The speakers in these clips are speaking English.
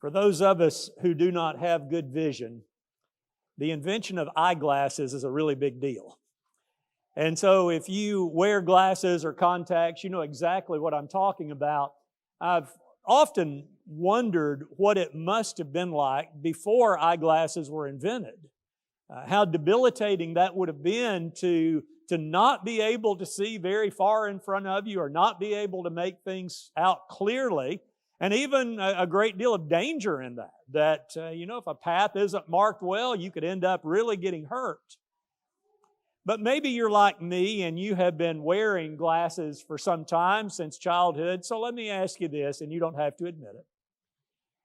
For those of us who do not have good vision, the invention of eyeglasses is a really big deal. And so if you wear glasses or contacts, you know exactly what I'm talking about. I've often wondered what it must have been like before eyeglasses were invented. How debilitating that would have been to not be able to see very far in front of you or not be able to make things out clearly. And even a great deal of danger in that. If a path isn't marked well, you could end up really getting hurt. But maybe you're like me and you have been wearing glasses for some time, since childhood. So let me ask you this, and you don't have to admit it.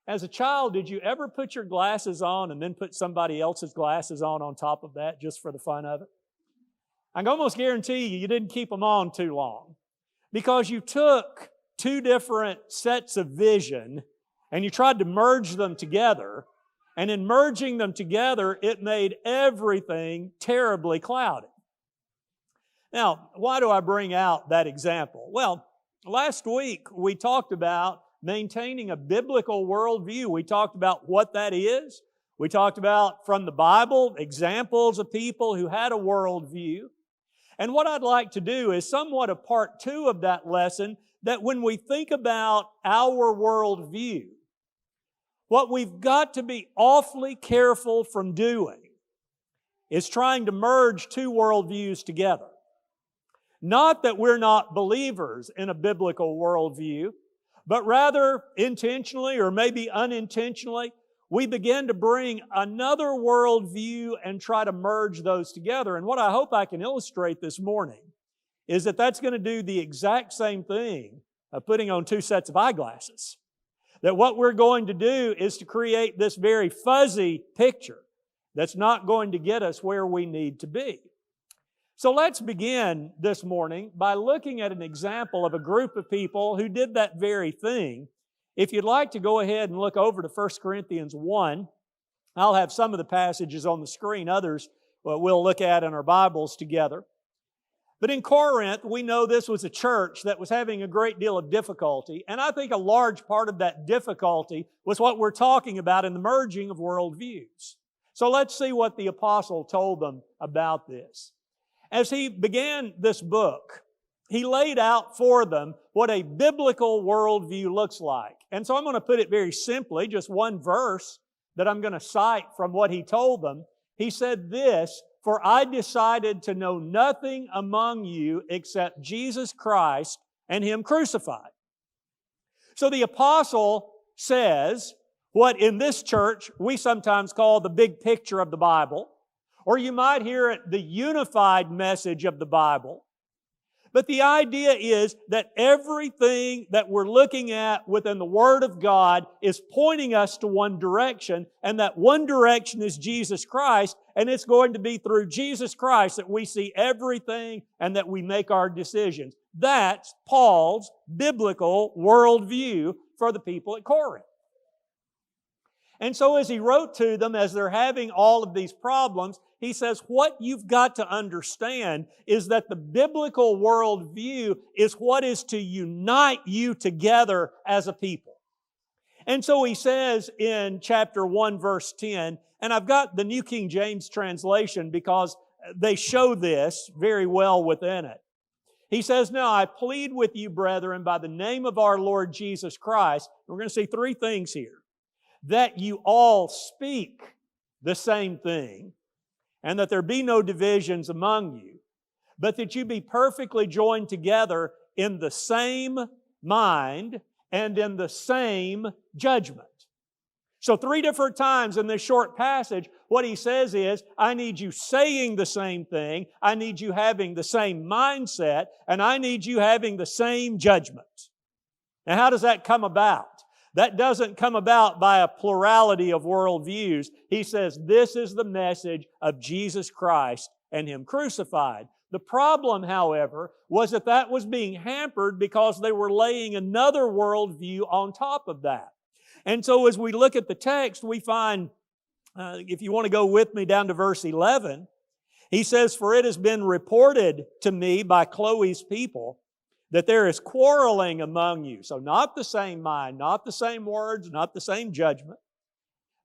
As a child, did you ever put your glasses on and then put somebody else's glasses on top of that just for the fun of it? I can almost guarantee you didn't keep them on too long, because you took two different sets of vision and you tried to merge them together, and in merging them together, it made everything terribly cloudy. Now, why do I bring out that example? Well, last week we talked about maintaining a biblical worldview. We talked about what that is. We talked about, from the Bible, examples of people who had a worldview. And what I'd like to do is somewhat a part two of that lesson, that when we think about our worldview, what we've got to be awfully careful from doing is trying to merge two worldviews together. Not that we're not believers in a biblical worldview, but rather intentionally or maybe unintentionally, we begin to bring another worldview and try to merge those together. And what I hope I can illustrate this morning is that that's going to do the exact same thing of putting on two sets of eyeglasses. That what we're going to do is to create this very fuzzy picture that's not going to get us where we need to be. So let's begin this morning by looking at an example of a group of people who did that very thing. If you'd like to go ahead and look over to 1 Corinthians 1, I'll have some of the passages on the screen, others we'll look at in our Bibles together. But in Corinth, we know this was a church that was having a great deal of difficulty, and I think a large part of that difficulty was what we're talking about in the merging of worldviews. So let's see what the apostle told them about this. As he began this book, he laid out for them what a biblical worldview looks like. And so I'm going to put it very simply, just one verse that I'm going to cite from what he told them. He said this, "For I decided to know nothing among you except Jesus Christ and Him crucified." So the apostle says what in this church we sometimes call the big picture of the Bible, or you might hear it the unified message of the Bible. But the idea is that everything that we're looking at within the Word of God is pointing us to one direction, and that one direction is Jesus Christ, and it's going to be through Jesus Christ that we see everything and that we make our decisions. That's Paul's biblical worldview for the people at Corinth. And so as he wrote to them, as they're having all of these problems, he says, what you've got to understand is that the biblical worldview is what is to unite you together as a people. And so he says in chapter 1, verse 10, and I've got the New King James translation because they show this very well within it. He says, "Now I plead with you, brethren, by the name of our Lord Jesus Christ," we're going to see three things here, "that you all speak the same thing, and that there be no divisions among you, but that you be perfectly joined together in the same mind and in the same judgment." So 3 different times in this short passage, what he says is, I need you saying the same thing, I need you having the same mindset, and I need you having the same judgment. Now, how does that come about? That doesn't come about by a plurality of worldviews. He says this is the message of Jesus Christ and Him crucified. The problem, however, was that was being hampered because they were laying another worldview on top of that. And so as we look at the text, we find, if you want to go with me down to verse 11, he says, "For it has been reported to me by Chloe's people that there is quarreling among you. So not the same mind, not the same words, not the same judgment.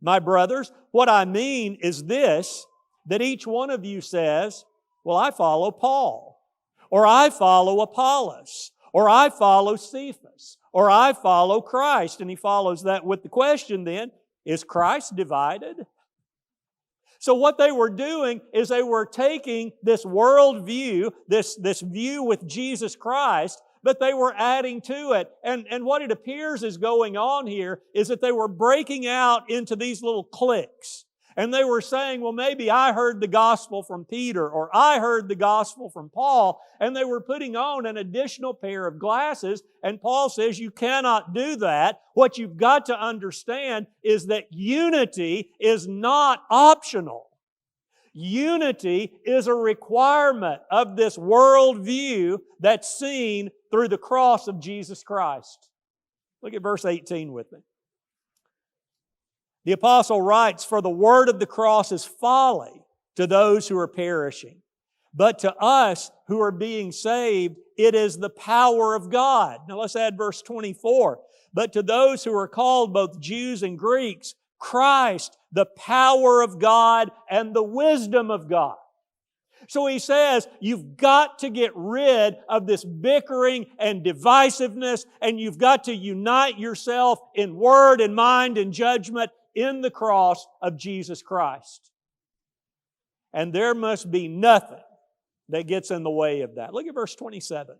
My brothers, what I mean is this, that each one of you says, well, I follow Paul, or I follow Apollos, or I follow Cephas, or I follow Christ. And he follows that with the question then, is Christ divided? So what they were doing is they were taking this worldview, this view with Jesus Christ, but they were adding to it. And what it appears is going on here is that they were breaking out into these little cliques. And they were saying, well, maybe I heard the gospel from Peter, or I heard the gospel from Paul, and they were putting on an additional pair of glasses. And Paul says you cannot do that. What you've got to understand is that unity is not optional. Unity is a requirement of this worldview that's seen through the cross of Jesus Christ. Look at verse 18 with me. The apostle writes, for the word of the cross is folly to those who are perishing. But to us who are being saved, it is the power of God. Now let's add verse 24. But to those who are called, both Jews and Greeks, Christ, the power of God and the wisdom of God. So he says, you've got to get rid of this bickering and divisiveness, and you've got to unite yourself in word and mind and judgment in the cross of Jesus Christ. And there must be nothing that gets in the way of that. Look at verse 27.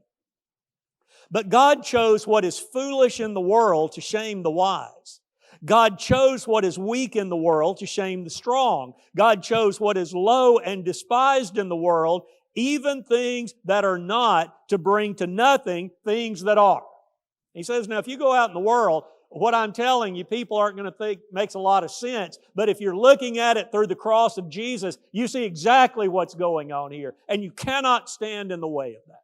But God chose what is foolish in the world to shame the wise. God chose what is weak in the world to shame the strong. God chose what is low and despised in the world, even things that are not, to bring to nothing things that are. He says, now if you go out in the world, what I'm telling you, people aren't going to think makes a lot of sense. But if you're looking at it through the cross of Jesus, you see exactly what's going on here. And you cannot stand in the way of that.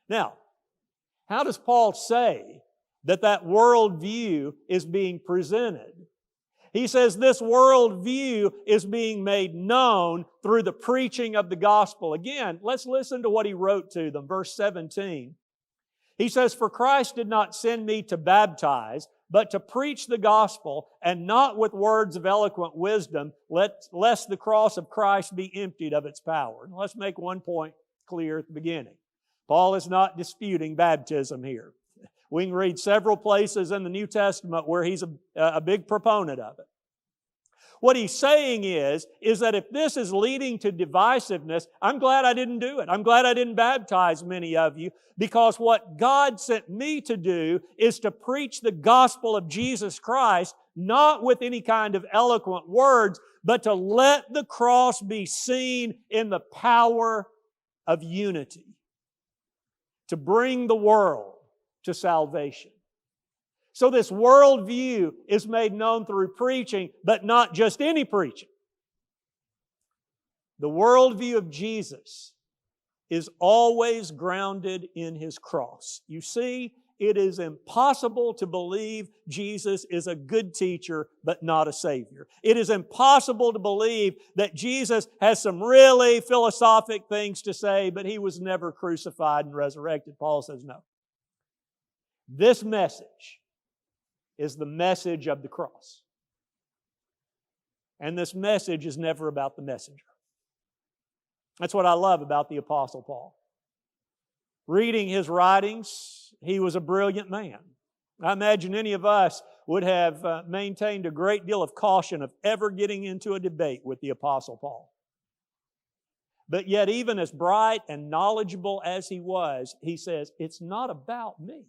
Now, how does Paul say that worldview is being presented? He says this worldview is being made known through the preaching of the gospel. Again, let's listen to what he wrote to them. Verse 17. He says, for Christ did not send me to baptize, but to preach the gospel, and not with words of eloquent wisdom, lest the cross of Christ be emptied of its power. Now, let's make one point clear at the beginning. Paul is not disputing baptism here. We can read several places in the New Testament where he's a big proponent of it. What he's saying is that if this is leading to divisiveness, I'm glad I didn't do it. I'm glad I didn't baptize many of you, because what God sent me to do is to preach the gospel of Jesus Christ, not with any kind of eloquent words, but to let the cross be seen in the power of unity, to bring the world to salvation. So this worldview is made known through preaching, but not just any preaching. The worldview of Jesus is always grounded in His cross. You see, it is impossible to believe Jesus is a good teacher, but not a Savior. It is impossible to believe that Jesus has some really philosophic things to say, but He was never crucified and resurrected. Paul says no. This message is the message of the cross. And this message is never about the messenger. That's what I love about the Apostle Paul. Reading his writings, he was a brilliant man. I imagine any of us would have maintained a great deal of caution of ever getting into a debate with the Apostle Paul. But yet, even as bright and knowledgeable as he was, he says, it's not about me.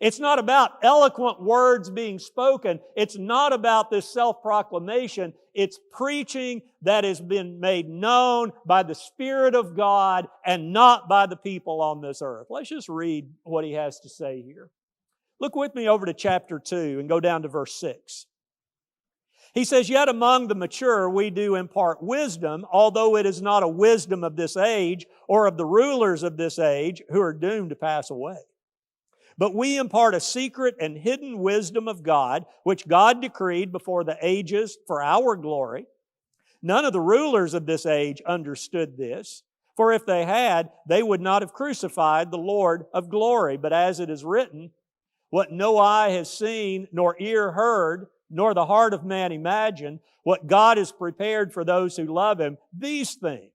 It's not about eloquent words being spoken. It's not about this self-proclamation. It's preaching that has been made known by the Spirit of God and not by the people on this earth. Let's just read what he has to say here. Look with me over to chapter 2 and go down to verse 6. He says, yet among the mature we do impart wisdom, although it is not a wisdom of this age or of the rulers of this age who are doomed to pass away. But we impart a secret and hidden wisdom of God, which God decreed before the ages for our glory. None of the rulers of this age understood this. For if they had, they would not have crucified the Lord of glory. But as it is written, what no eye has seen, nor ear heard, nor the heart of man imagined, what God has prepared for those who love Him, these things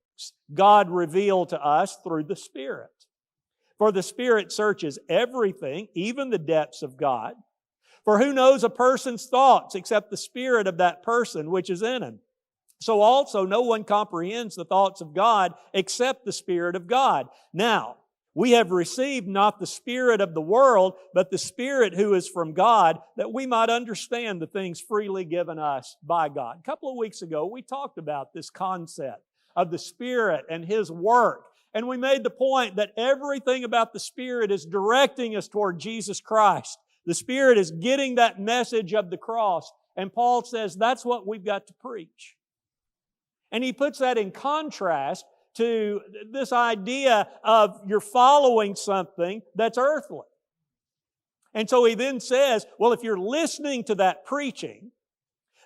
God revealed to us through the Spirit. For the Spirit searches everything, even the depths of God. For who knows a person's thoughts except the spirit of that person which is in him? So also no one comprehends the thoughts of God except the Spirit of God. Now, we have received not the spirit of the world, but the Spirit who is from God, that we might understand the things freely given us by God. A couple of weeks ago, we talked about this concept of the Spirit and His work. And we made the point that everything about the Spirit is directing us toward Jesus Christ. The Spirit is getting that message of the cross. And Paul says that's what we've got to preach. And he puts that in contrast to this idea of you're following something that's earthly. And so he then says, well, if you're listening to that preaching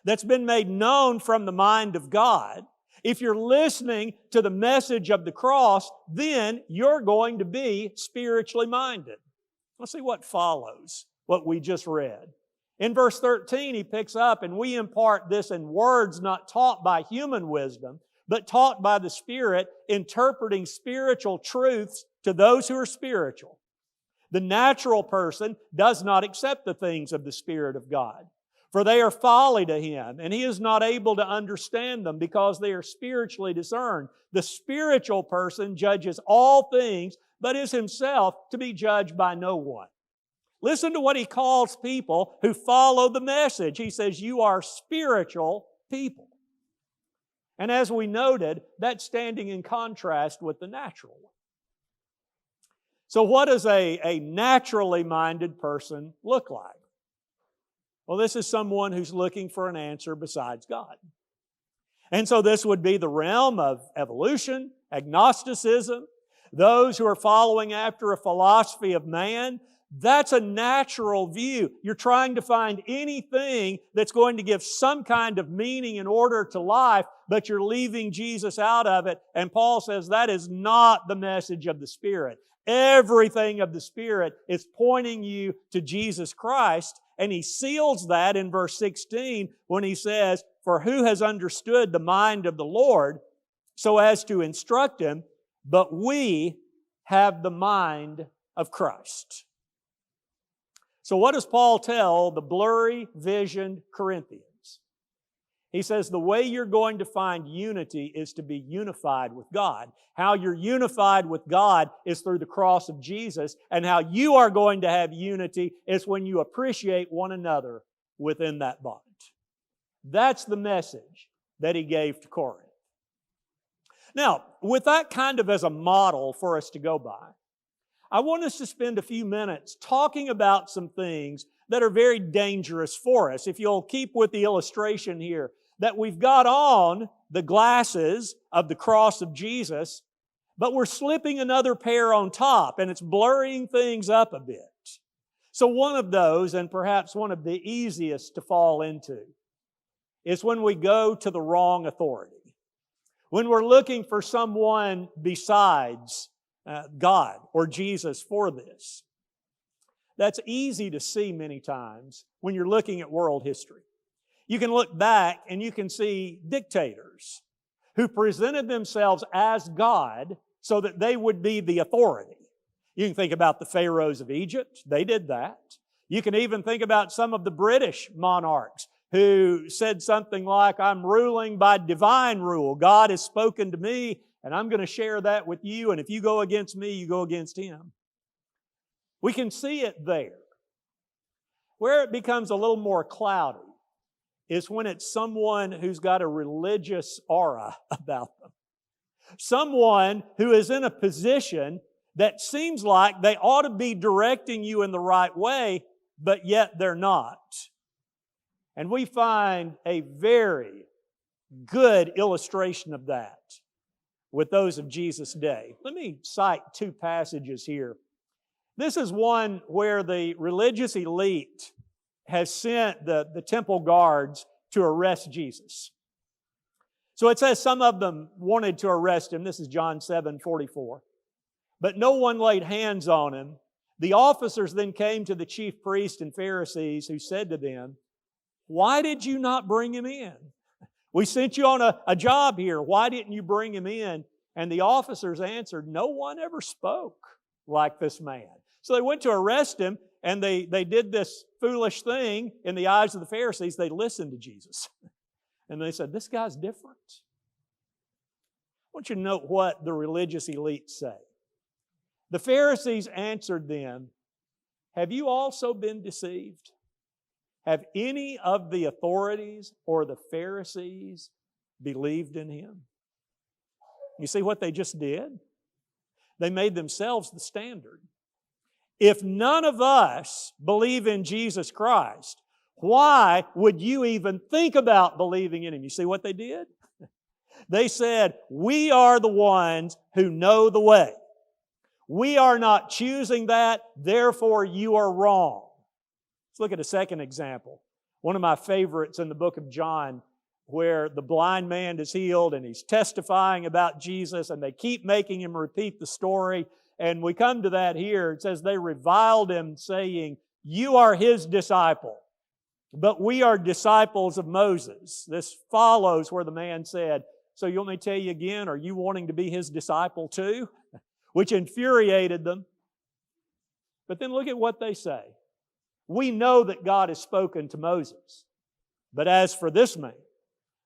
that's been made known from the mind of God, if you're listening to the message of the cross, then you're going to be spiritually minded. Let's see what follows, what we just read. In verse 13, he picks up, and we impart this in words not taught by human wisdom, but taught by the Spirit, interpreting spiritual truths to those who are spiritual. The natural person does not accept the things of the Spirit of God, for they are folly to him, and he is not able to understand them because they are spiritually discerned. The spiritual person judges all things, but is himself to be judged by no one. Listen to what he calls people who follow the message. He says, you are spiritual people. And as we noted, that's standing in contrast with the natural one. So what does a naturally minded person look like? Well, this is someone who's looking for an answer besides God. And so this would be the realm of evolution, agnosticism, those who are following after a philosophy of man. That's a natural view. You're trying to find anything that's going to give some kind of meaning in order to life, but you're leaving Jesus out of it. And Paul says that is not the message of the Spirit. Everything of the Spirit is pointing you to Jesus Christ. And he seals that in verse 16 when he says, for who has understood the mind of the Lord so as to instruct him? But we have the mind of Christ. So what does Paul tell the blurry visioned Corinthians? He says the way you're going to find unity is to be unified with God. How you're unified with God is through the cross of Jesus, and how you are going to have unity is when you appreciate one another within that bond. That's the message that he gave to Corinth. Now, with that kind of as a model for us to go by, I want us to spend a few minutes talking about some things that are very dangerous for us. If you'll keep with the illustration here, that we've got on the glasses of the cross of Jesus, but we're slipping another pair on top, and it's blurring things up a bit. So one of those, and perhaps one of the easiest to fall into, is when we go to the wrong authority. When we're looking for someone besides God or Jesus for this. That's easy to see many times when you're looking at world history. You can look back and you can see dictators who presented themselves as God so that they would be the authority. You can think about the pharaohs of Egypt. They did that. You can even think about some of the British monarchs who said something like, I'm ruling by divine rule. God has spoken to me, and I'm going to share that with you, and if you go against me, you go against Him. We can see it there. Where it becomes a little more cloudy is when it's someone who's got a religious aura about them. Someone who is in a position that seems like they ought to be directing you in the right way, but yet they're not. And we find a very good illustration of that with those of Jesus' day. Let me cite two passages here. This is one where the religious elite has sent the temple guards to arrest Jesus. So it says some of them wanted to arrest him. This is John 7:44. But no one laid hands on him. The officers then came to the chief priests and Pharisees, who said to them, "Why did you not bring him in? We sent you on a job here. Why didn't you bring him in?" And the officers answered, "No one ever spoke like this man." So they went to arrest him, and they did this foolish thing in the eyes of the Pharisees. They listened to Jesus. And they said, "This guy's different." I want you to note what the religious elites say. The Pharisees answered them, "Have you also been deceived? Have any of the authorities or the Pharisees believed in him?" You see what they just did? They made themselves the standard. If none of us believe in Jesus Christ, why would you even think about believing in him? You see what they did? They said, "We are the ones who know the way. We are not choosing that, therefore you are wrong." Let's look at a second example. One of my favorites in the book of John, where the blind man is healed and he's testifying about Jesus, and they keep making him repeat the story. And we come to that here. It says, they reviled him, saying, "You are his disciple, but we are disciples of Moses." This follows where the man said, "So you want me to tell you again, are you wanting to be his disciple too?" Which infuriated them. But then look at what they say. "We know that God has spoken to Moses, but as for this man,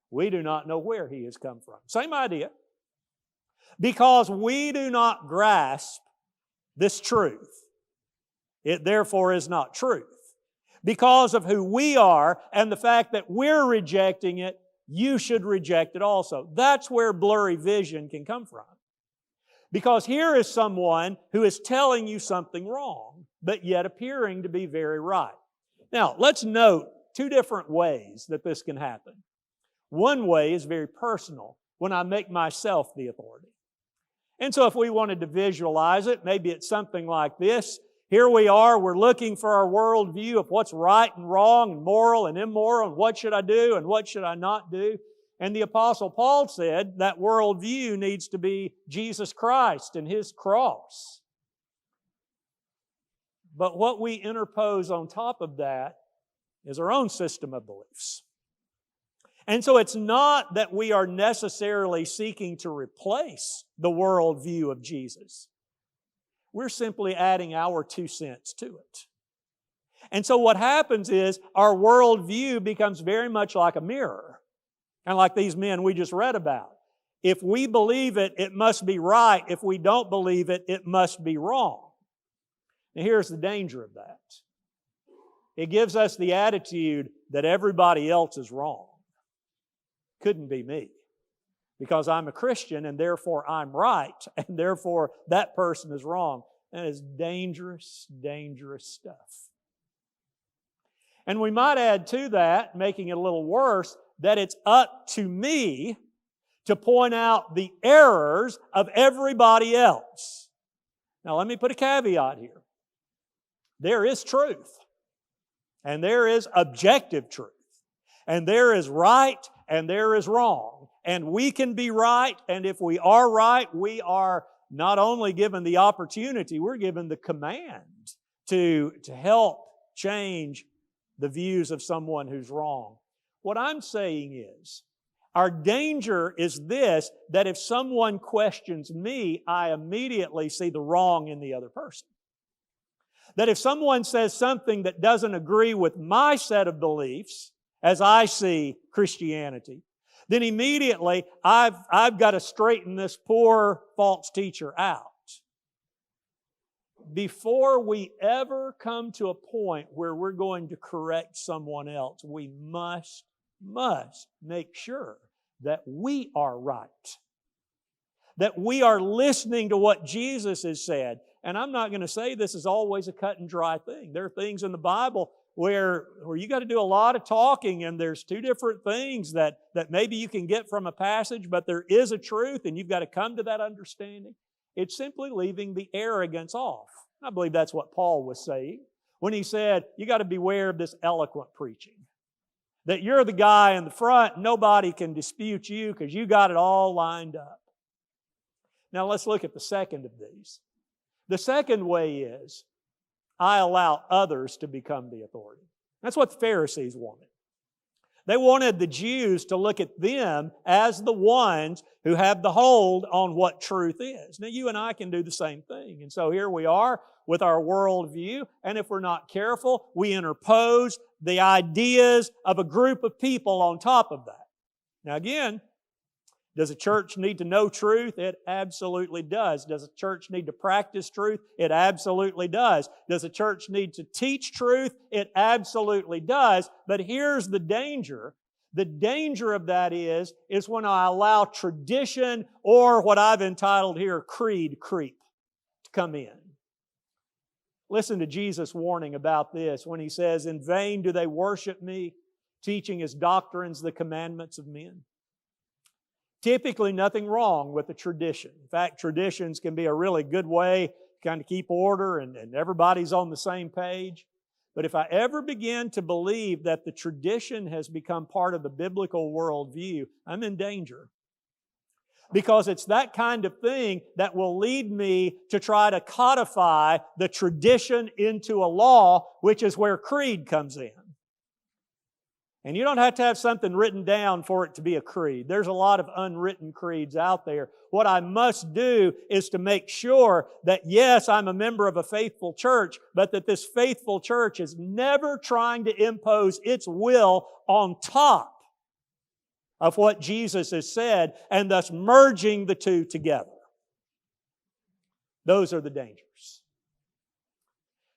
we do not know where he has come from." Same idea. Because we do not grasp this truth, it therefore is not truth. Because of who we are and the fact that we're rejecting it, you should reject it also. That's where blurry vision can come from. Because here is someone who is telling you something wrong, but yet appearing to be very right. Now, let's note two different ways that this can happen. One way is very personal, when I make myself the authority. And so if we wanted to visualize it, maybe it's something like this. Here we are, we're looking for our worldview of what's right and wrong and moral and immoral and what should I do and what should I not do. And the Apostle Paul said that worldview needs to be Jesus Christ and His cross. But what we interpose on top of that is our own system of beliefs. And so it's not that we are necessarily seeking to replace the worldview of Jesus. We're simply adding our 2 cents to it. And so what happens is our worldview becomes very much like a mirror. Kind of like these men we just read about. If we believe it, it must be right. If we don't believe it, it must be wrong. Now here's the danger of that. It gives us the attitude that everybody else is wrong. Couldn't be me. Because I'm a Christian and therefore I'm right and therefore that person is wrong. That is dangerous, dangerous stuff. And we might add to that, making it a little worse, that it's up to me to point out the errors of everybody else. Now let me put a caveat here. There is truth. And there is objective truth. And there is right and there is wrong. And we can be right, and if we are right, we are not only given the opportunity, we're given the command to help change the views of someone who's wrong. What I'm saying is, our danger is this, that if someone questions me, I immediately see the wrong in the other person. That if someone says something that doesn't agree with my set of beliefs, as I see Christianity, then immediately I've got to straighten this poor false teacher out. Before we ever come to a point where we're going to correct someone else, we must make sure that we are right. That we are listening to what Jesus has said. And I'm not going to say this is always a cut and dry thing. There are things in the Bible where you got to do a lot of talking, and there's 2 different things that maybe you can get from a passage, but there is a truth and you've got to come to that understanding. It's simply leaving the arrogance off. I believe that's what Paul was saying when he said, you got to beware of this eloquent preaching. That you're the guy in the front, nobody can dispute you because you got it all lined up. Now let's look at the second of these. The second way is, I allow others to become the authority. That's what the Pharisees wanted. They wanted the Jews to look at them as the ones who have the hold on what truth is. Now you and I can do the same thing. And so here we are with our worldview, and if we're not careful, we interpose the ideas of a group of people on top of that. Now again, does a church need to know truth? It absolutely does. Does a church need to practice truth? It absolutely does. Does a church need to teach truth? It absolutely does. But here's the danger. The danger of that is when I allow tradition, or what I've entitled here, creed creep, to come in. Listen to Jesus' warning about this when He says, "In vain do they worship Me, teaching as doctrines the commandments of men." Typically nothing wrong with a tradition. In fact, traditions can be a really good way to kind of keep order and everybody's on the same page. But if I ever begin to believe that the tradition has become part of the biblical worldview, I'm in danger. Because it's that kind of thing that will lead me to try to codify the tradition into a law, which is where creed comes in. And you don't have to have something written down for it to be a creed. There's a lot of unwritten creeds out there. What I must do is to make sure that, yes, I'm a member of a faithful church, but that this faithful church is never trying to impose its will on top of what Jesus has said, and thus merging the two together. Those are the dangers.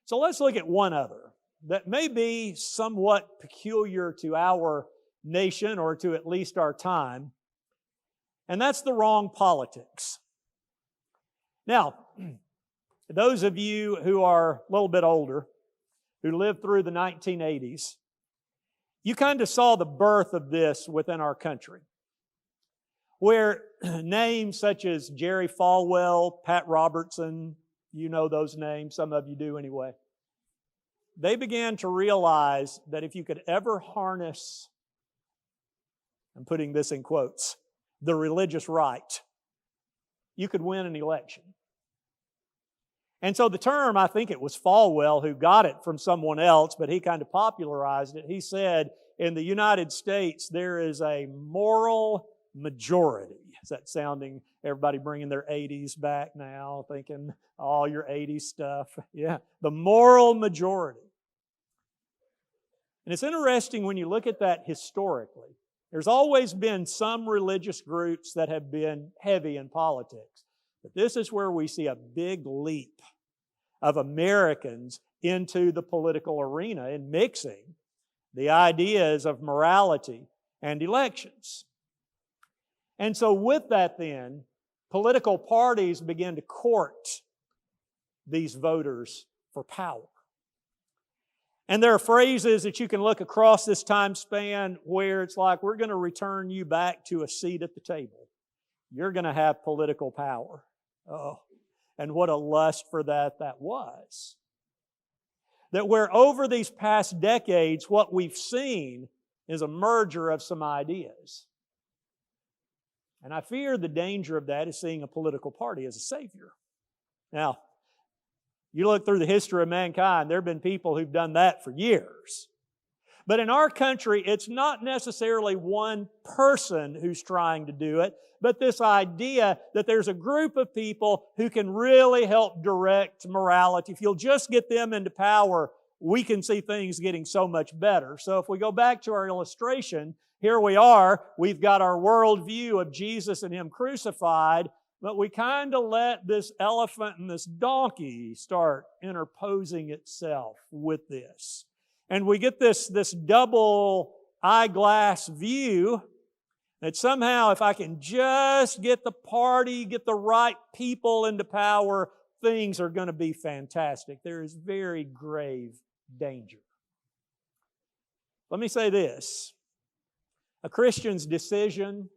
So let's look at one other that may be somewhat peculiar to our nation, or to at least our time, and that's the wrong politics. Now, those of you who are a little bit older, who lived through the 1980s, you kind of saw the birth of this within our country, where names such as Jerry Falwell, Pat Robertson, you know those names, some of you do anyway, they began to realize that if you could ever harness, I'm putting this in quotes, the religious right, you could win an election. And so the term, I think it was Falwell who got it from someone else, but he kind of popularized it. He said, in the United States, there is a moral majority. Is that sounding, everybody bringing their 80s back now, thinking all your 80s stuff? Yeah, the moral majority. And it's interesting when you look at that historically. There's always been some religious groups that have been heavy in politics. But this is where we see a big leap of Americans into the political arena and mixing the ideas of morality and elections. And so with that then, political parties begin to court these voters for power. And there are phrases that you can look across this time span where it's like, we're going to return you back to a seat at the table. You're going to have political power. Oh, and what a lust for that was. That where over these past decades, what we've seen is a merger of some ideas. And I fear the danger of that is seeing a political party as a savior. Now, you look through the history of mankind, there have been people who've done that for years. But in our country, it's not necessarily one person who's trying to do it, but this idea that there's a group of people who can really help direct morality. If you'll just get them into power, we can see things getting so much better. So if we go back to our illustration, here we are, we've got our worldview of Jesus and Him crucified, but we kind of let this elephant and this donkey start interposing itself with this. And we get this double eyeglass view that somehow if I can just get the party, get the right people into power, things are going to be fantastic. There is very grave danger. Let me say this. A Christian's decision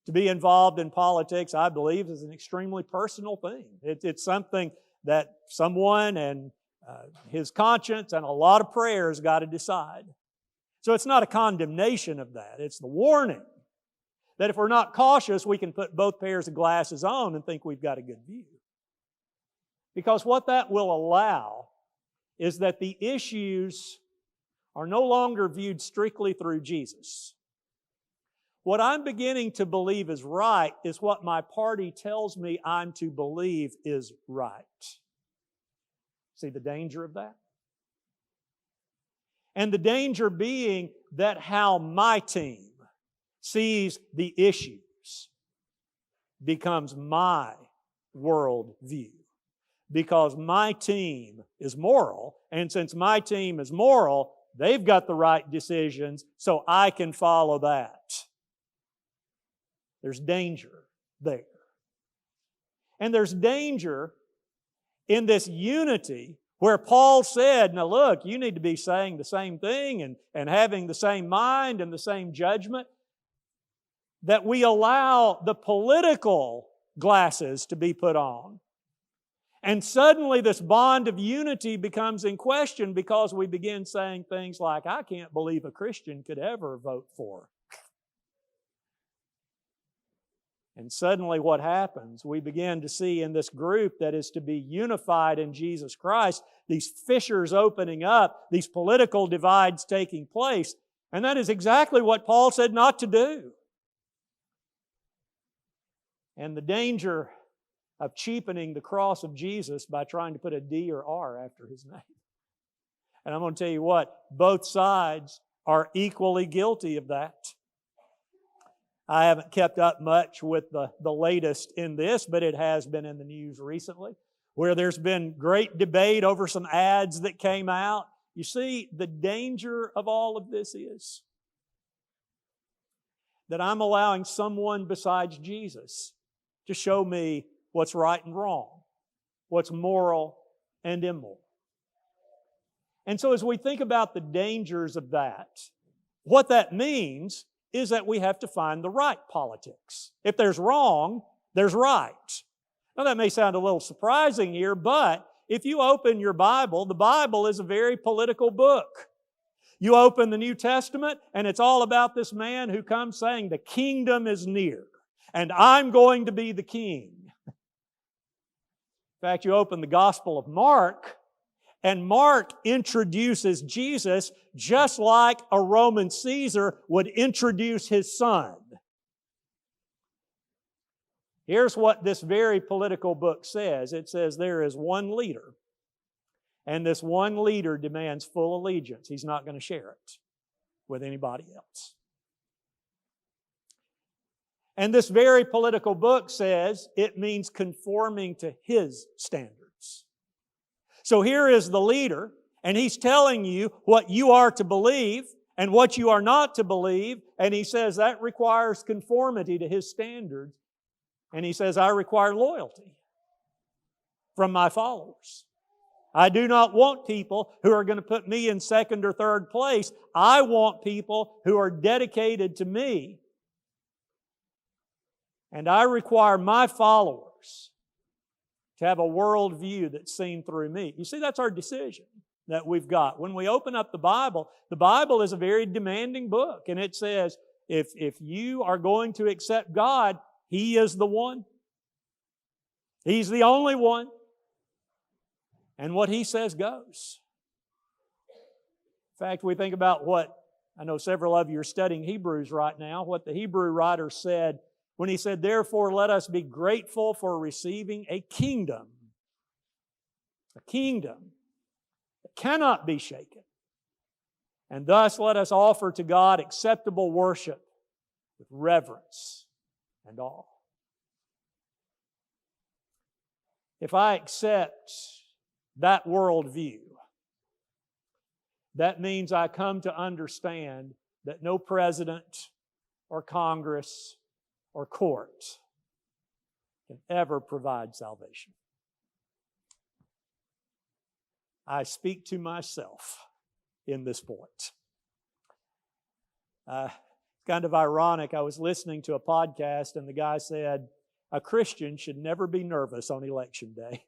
to be involved in politics, I believe, is an extremely personal thing. It's something that someone and his conscience and a lot of prayers got to decide. So it's not a condemnation of that. It's the warning that if we're not cautious, we can put both pairs of glasses on and think we've got a good view. Because what that will allow is that the issues are no longer viewed strictly through Jesus. What I'm beginning to believe is right is what my party tells me I'm to believe is right. See the danger of that? And the danger being that how my team sees the issues becomes my worldview. Because my team is moral, and since my team is moral, they've got the right decisions, so I can follow that. There's danger there. And there's danger in this unity where Paul said, now look, you need to be saying the same thing and having the same mind and the same judgment, that we allow the political glasses to be put on. And suddenly this bond of unity becomes in question because we begin saying things like, I can't believe a Christian could ever vote for. And suddenly what happens? We begin to see in this group that is to be unified in Jesus Christ, these fissures opening up, these political divides taking place. And that is exactly what Paul said not to do. And the danger of cheapening the cross of Jesus by trying to put a D or R after His name. And I'm going to tell you what, both sides are equally guilty of that. I haven't kept up much with the latest in this, but it has been in the news recently, where there's been great debate over some ads that came out. You see, the danger of all of this is that I'm allowing someone besides Jesus to show me what's right and wrong, what's moral and immoral. And so as we think about the dangers of that, what that means is that we have to find the right politics. If there's wrong, there's right. Now that may sound a little surprising here, but if you open your Bible, the Bible is a very political book. You open the New Testament, and it's all about this man who comes saying, the kingdom is near, and I'm going to be the king. In fact, you open the Gospel of Mark, and Mark introduces Jesus just like a Roman Caesar would introduce his son. Here's what this very political book says. It says there is one leader, and this one leader demands full allegiance. He's not going to share it with anybody else. And this very political book says it means conforming to his standards. So here is the leader, and he's telling you what you are to believe and what you are not to believe, and he says that requires conformity to his standards. And he says, I require loyalty from my followers. I do not want people who are going to put me in second or third place. I want people who are dedicated to me. And I require my followers to have a worldview that's seen through me. You see, that's our decision that we've got. When we open up the Bible is a very demanding book. And it says, if you are going to accept God, He is the one. He's the only one. And what He says goes. In fact, we think about what, I know several of you are studying Hebrews right now, what the Hebrew writer said when he said, therefore let us be grateful for receiving a kingdom that cannot be shaken. And thus let us offer to God acceptable worship with reverence and awe. If I accept that worldview, that means I come to understand that no president or Congress or court can ever provide salvation. I speak to myself in this point. Kind of ironic, I was listening to a podcast and the guy said, a Christian should never be nervous on election day.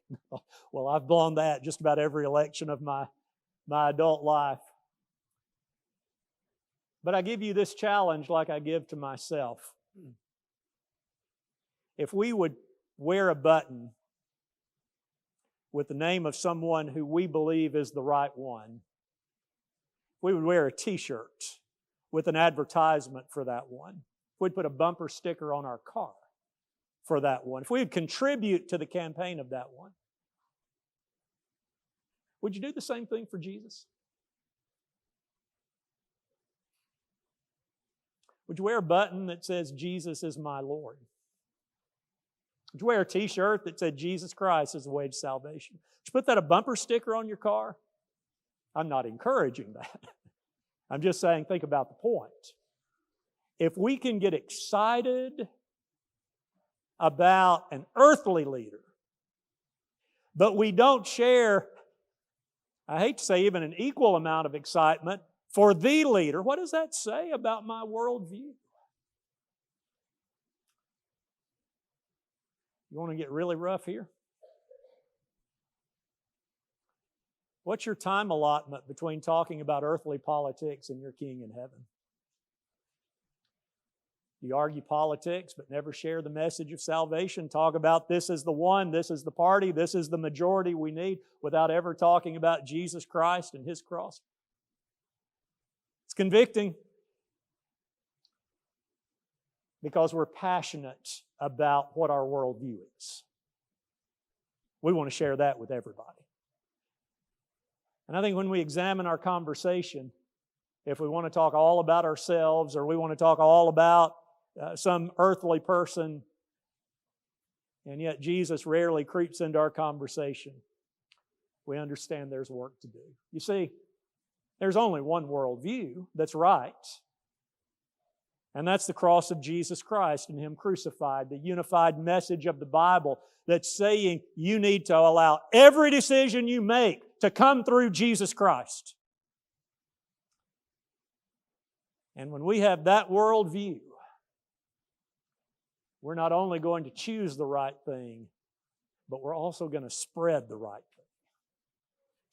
Well, I've blown that just about every election of my adult life. But I give you this challenge like I give to myself. If we would wear a button with the name of someone who we believe is the right one, if we would wear a t-shirt with an advertisement for that one, if we'd put a bumper sticker on our car for that one, if we would contribute to the campaign of that one, would you do the same thing for Jesus? Would you wear a button that says, Jesus is my Lord? Would you wear a t-shirt that said, Jesus Christ is the way to salvation? Would you put that a bumper sticker on your car? I'm not encouraging that. I'm just saying, think about the point. If we can get excited about an earthly leader, but we don't share, I hate to say even an equal amount of excitement for the leader, what does that say about my worldview? You want to get really rough here? What's your time allotment between talking about earthly politics and your King in heaven? You argue politics but never share the message of salvation. Talk about this is the one, this is the party, this is the majority we need without ever talking about Jesus Christ and His cross. It's convicting because we're passionate about what our worldview is. We want to share that with everybody. And I think when we examine our conversation, if we want to talk all about ourselves or we want to talk all about some earthly person, and yet Jesus rarely creeps into our conversation, we understand there's work to do. You see, there's only one worldview that's right, and that's the cross of Jesus Christ and Him crucified, the unified message of the Bible that's saying you need to allow every decision you make to come through Jesus Christ. And when we have that worldview, we're not only going to choose the right thing, but we're also going to spread the right thing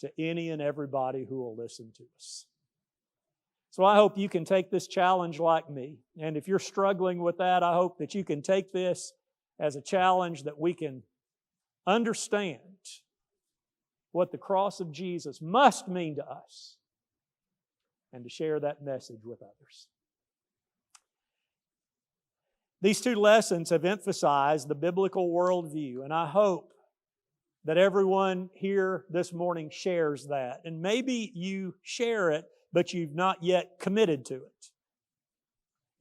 to any and everybody who will listen to us. So I hope you can take this challenge like me. And if you're struggling with that, I hope that you can take this as a challenge that we can understand what the cross of Jesus must mean to us and to share that message with others. These two lessons have emphasized the biblical worldview, and I hope that everyone here this morning shares that. And maybe you share it, but you've not yet committed to it.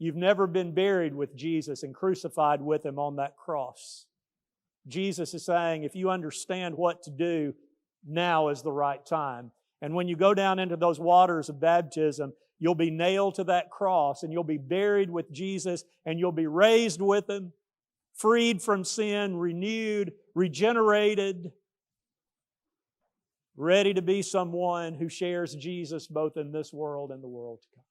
You've never been buried with Jesus and crucified with Him on that cross. Jesus is saying, if you understand what to do, now is the right time. And when you go down into those waters of baptism, you'll be nailed to that cross and you'll be buried with Jesus and you'll be raised with Him, freed from sin, renewed, regenerated, ready to be someone who shares Jesus both in this world and the world to come.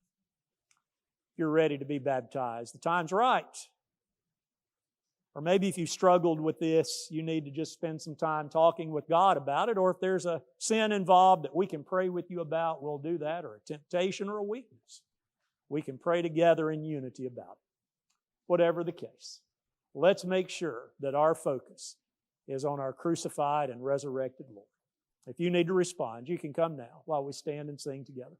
If you're ready to be baptized, the time's right. Or maybe if you struggled with this, you need to just spend some time talking with God about it. Or if there's a sin involved that we can pray with you about, we'll do that. Or a temptation or a weakness, we can pray together in unity about it. Whatever the case, let's make sure that our focus is on our crucified and resurrected Lord. If you need to respond, you can come now while we stand and sing together.